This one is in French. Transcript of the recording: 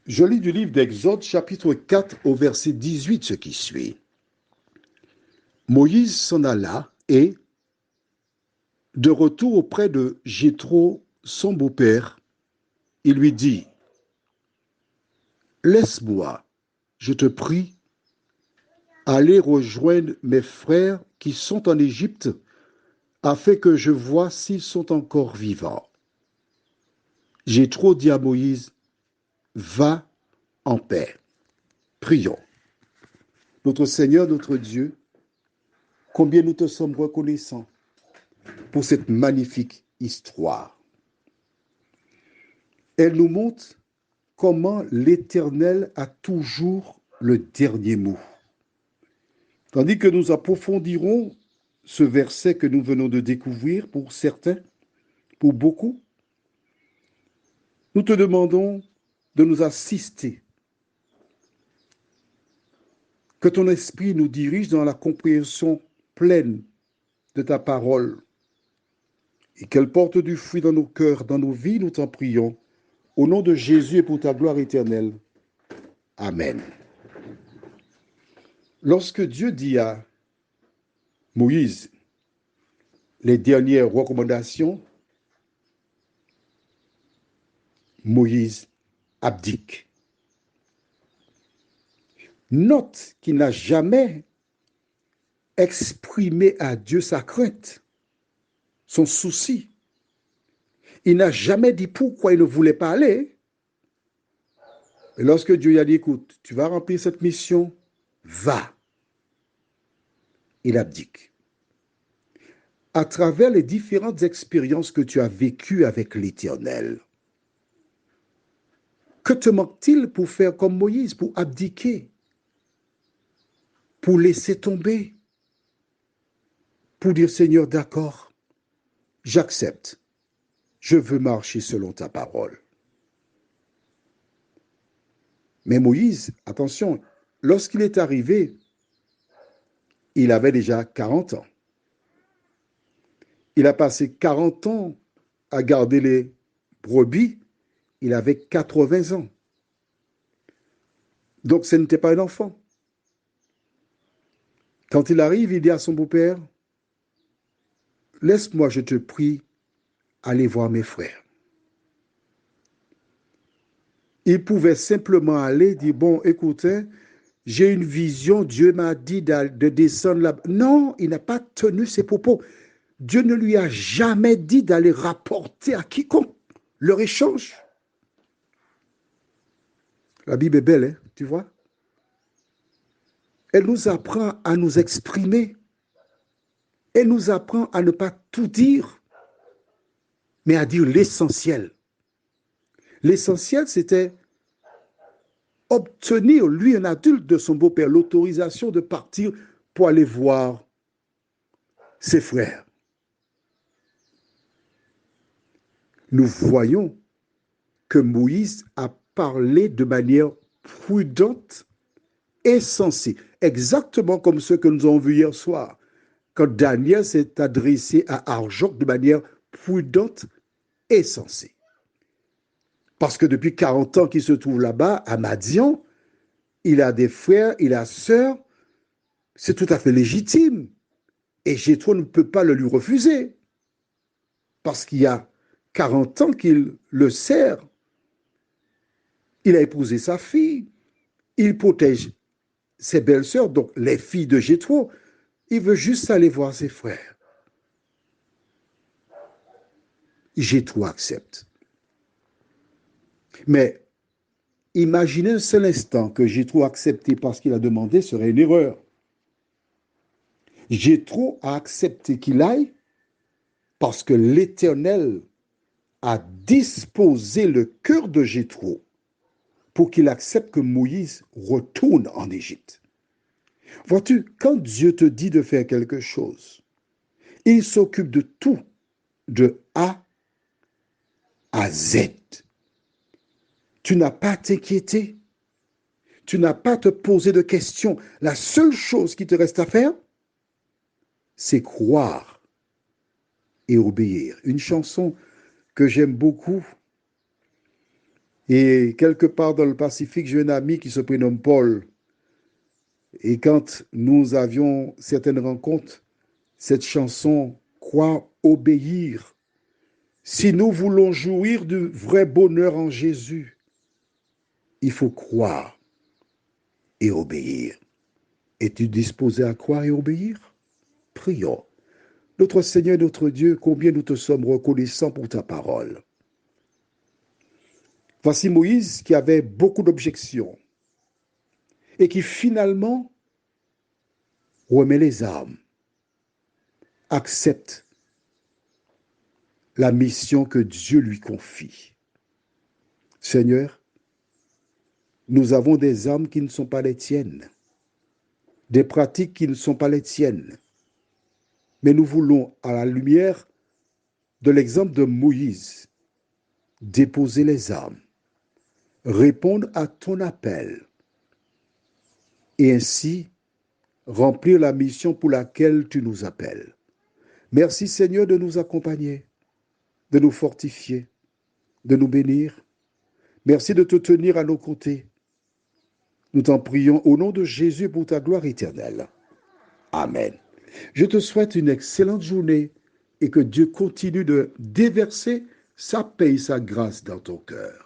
Je lis du livre d'Exode, chapitre 4, au verset 18, ce qui suit. Moïse s'en alla et, de retour auprès de Jéthro, son beau-père, il lui dit, laisse-moi, je te prie, aller rejoindre mes frères qui sont en Égypte, afin que je voie s'ils sont encore vivants. Jéthro dit à Moïse, va en paix. Prions. Notre Seigneur, notre Dieu, combien nous te sommes reconnaissants pour cette magnifique histoire. Elle nous montre comment l'Éternel a toujours le dernier mot. Tandis que nous approfondirons ce verset que nous venons de découvrir pour certains, pour beaucoup, nous te demandons de nous assister, que ton esprit nous dirige dans la compréhension pleine de ta parole et qu'elle porte du fruit dans nos cœurs, dans nos vies, nous t'en prions, au nom de Jésus et pour ta gloire éternelle. Amen. Lorsque Dieu dit à Moïse les dernières recommandations, Moïse abdique. Note qu'il n'a jamais exprimé à Dieu sa crainte, son souci. Il n'a jamais dit pourquoi il ne voulait pas aller. Et lorsque Dieu lui a dit, écoute, tu vas remplir cette mission, va. Il abdique. À travers les différentes expériences que tu as vécues avec l'Éternel, que te manque-t-il pour faire comme Moïse, pour abdiquer, pour laisser tomber, pour dire Seigneur, d'accord, j'accepte, je veux marcher selon ta parole. Mais Moïse, attention, lorsqu'il est arrivé, il avait déjà 40 ans. Il a passé 40 ans à garder les brebis, il avait 80 ans. Donc ce n'était pas un enfant. Quand il arrive, il dit à son beau-père, laisse-moi, je te prie, aller voir mes frères. Il pouvait simplement aller dire, bon, écoutez, j'ai une vision, Dieu m'a dit de descendre là. Non, il n'a pas tenu ses propos. Dieu ne lui a jamais dit d'aller rapporter à quiconque leur échange. La Bible est belle, hein, tu vois. Elle nous apprend à nous exprimer. Elle nous apprend à ne pas tout dire, mais à dire l'essentiel. L'essentiel, c'était obtenir, lui, un adulte de son beau-père, l'autorisation de partir pour aller voir ses frères. Nous voyons que Moïse a parlé de manière prudente et sensée, exactement comme ce que nous avons vu hier soir, quand Daniel s'est adressé à Arjoc de manière prudente et sensée. Parce que depuis 40 ans qu'il se trouve là-bas, à Madian, il a des frères, il a sœurs, c'est tout à fait légitime. Et Jéthro ne peut pas le lui refuser. Parce qu'il y a 40 ans qu'il le sert. Il a épousé sa fille. Il protège ses belles-sœurs, donc les filles de Jéthro. Il veut juste aller voir ses frères. Jéthro accepte. Mais imaginez un seul instant que Jéthro accepté parce qu'il a demandé serait une erreur. Jéthro a accepté qu'il aille parce que l'Éternel a disposé le cœur de Jéthro pour qu'il accepte que Moïse retourne en Égypte. Vois-tu, quand Dieu te dit de faire quelque chose, il s'occupe de tout, de A à Z. Tu n'as pas à t'inquiéter, tu n'as pas à te poser de questions. La seule chose qui te reste à faire, c'est croire et obéir. Une chanson que j'aime beaucoup, Et quelque part dans le Pacifique, j'ai un ami qui se prénomme Paul. Et quand nous avions certaines rencontres, cette chanson, Croire, obéir. Si nous voulons jouir du vrai bonheur en Jésus, il faut croire et obéir. Es-tu disposé à croire et obéir? Prions. Notre Seigneur, notre Dieu, combien nous te sommes reconnaissants pour ta parole. Voici Moïse qui avait beaucoup d'objections et qui finalement remet les armes, accepte la mission que Dieu lui confie. Seigneur, nous avons des armes qui ne sont pas les tiennes, des pratiques qui ne sont pas les tiennes, mais nous voulons, à la lumière de l'exemple de Moïse, déposer les armes, répondre à ton appel et ainsi remplir la mission pour laquelle tu nous appelles. Merci Seigneur de nous accompagner, de nous fortifier, de nous bénir. Merci de te tenir à nos côtés. Nous t'en prions au nom de Jésus pour ta gloire éternelle. Amen. Je te souhaite une excellente journée et que Dieu continue de déverser sa paix et sa grâce dans ton cœur.